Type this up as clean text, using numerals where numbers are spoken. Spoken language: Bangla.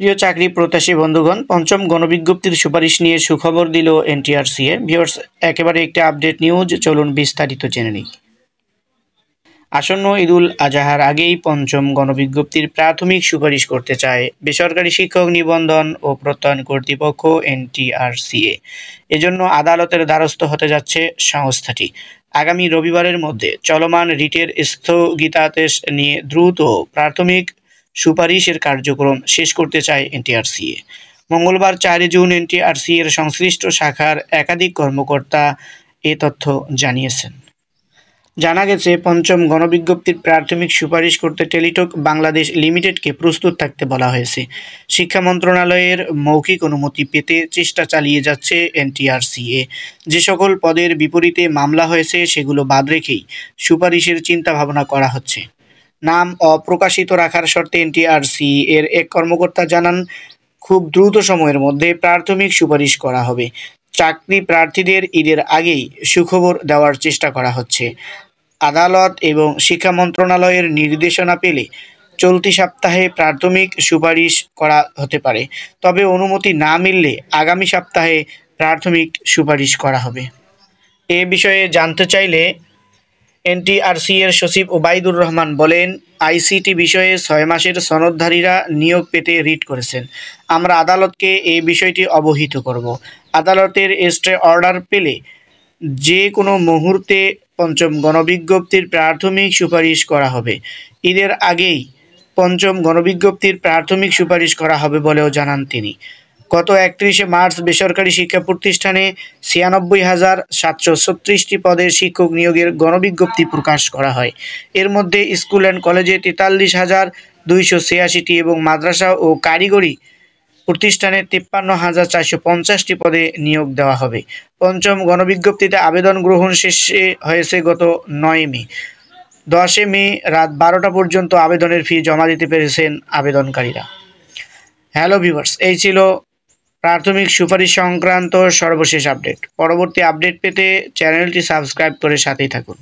প্রিয় চাকরি প্রত্যাশী বন্ধুগণ, পঞ্চম গণবিজ্ঞপ্তির সুপারিশ নিয়ে সুখবর দিল এনটিআরসিএ। ভিউয়ার্স, একেবারে একটা আপডেট নিউজ, চলুন বিস্তারিত জেনে নিই। আসন্ন ঈদুল আজহার আগেই পঞ্চম গণবিজ্ঞপ্তির প্রাথমিক সুপারিশ করতে চায় বেসরকারি শিক্ষক নিবন্ধন ও প্রত্যয়ন কর্তৃপক্ষ এনটিআরসিএ। এজন্য আদালতের দ্বারস্থ হতে যাচ্ছে সংস্থাটি। আগামী রবিবারের মধ্যে চলমান রিটের স্থগিতাদেশ নিয়ে দ্রুত প্রাথমিক সুপারিশের কার্যক্রম শেষ করতে চায় এনটিআরসিএ। মঙ্গলবার 4 জুন এনটিআরসি এর সংশ্লিষ্ট শাখার একাধিক কর্মকর্তা এ তথ্য জানিয়েছেন। জানা গেছে, পঞ্চম গণবিজ্ঞপ্তির প্রাথমিক সুপারিশ করতে টেলিটক বাংলাদেশ লিমিটেডকে প্রস্তুত থাকতে বলা হয়েছে। শিক্ষা মন্ত্রণালয়ের মৌখিক অনুমতি পেতে চেষ্টা চালিয়ে যাচ্ছে এনটিআরসিএ। যে সকল পদের বিপরীতে মামলা হয়েছে সেগুলো বাদ রেখেই সুপারিশের চিন্তাভাবনা করা হচ্ছে। নাম অপ্রকাশিত রাখার শর্তে এনটিআরসি এর এক কর্মকর্তা জানান, খুব দ্রুত সময়ের মধ্যে প্রাথমিক সুপারিশ করা হবে। চাকরি প্রার্থীদের ঈদের আগেই সুখবর দেওয়ার চেষ্টা করা হচ্ছে। আদালত এবং শিক্ষা মন্ত্রণালয়ের নির্দেশনা পেলে চলতি সপ্তাহে প্রাথমিক সুপারিশ করা হতে পারে, তবে অনুমতি না মিললে আগামী সপ্তাহে প্রাথমিক সুপারিশ করা হবে। এ বিষয়ে জানতে চাইলে এনটিআরসি এর সচিব ওবায়দুর রহমান বলেন, আইসিটি বিষয়ে 6 মাসের সনদধারীরা নিয়োগ পেতে রিট করেছেন। আমরা আদালতকে এই বিষয়টি অবহিত করব। আদালতের স্টে অর্ডার পেলে যে কোনো মুহূর্তে পঞ্চম গণবিজ্ঞপ্তির প্রাথমিক সুপারিশ করা হবে। ঈদের আগেই পঞ্চম গণবিজ্ঞপ্তির প্রাথমিক সুপারিশ করা হবে বলেও জানান তিনি। গত 31 মার্চ বেসরকারি শিক্ষা প্রতিষ্ঠানে 96,736টি পদে শিক্ষক নিয়োগের গণবিজ্ঞপ্তি প্রকাশ করা হয়। এর মধ্যে স্কুল অ্যান্ড কলেজে 43,286টি এবং মাদ্রাসা ও কারিগরি প্রতিষ্ঠানে 53,450টি পদে নিয়োগ দেওয়া হবে। পঞ্চম গণবিজ্ঞপ্তিতে আবেদন গ্রহণ শেষ হয়েছে গত 9 মে। 10 মে রাত 12টা পর্যন্ত আবেদনের ফি জমা দিতে পেরেছেন আবেদনকারীরা। হ্যালো ভিউয়ার্স, এই ছিল প্রাথমিক সুপারিশ সংক্রান্ত সর্বশেষ আপডেট। পরবর্তী আপডেট পেতে চ্যানেলটি সাবস্ক্রাইব করে সাথেই থাকুন।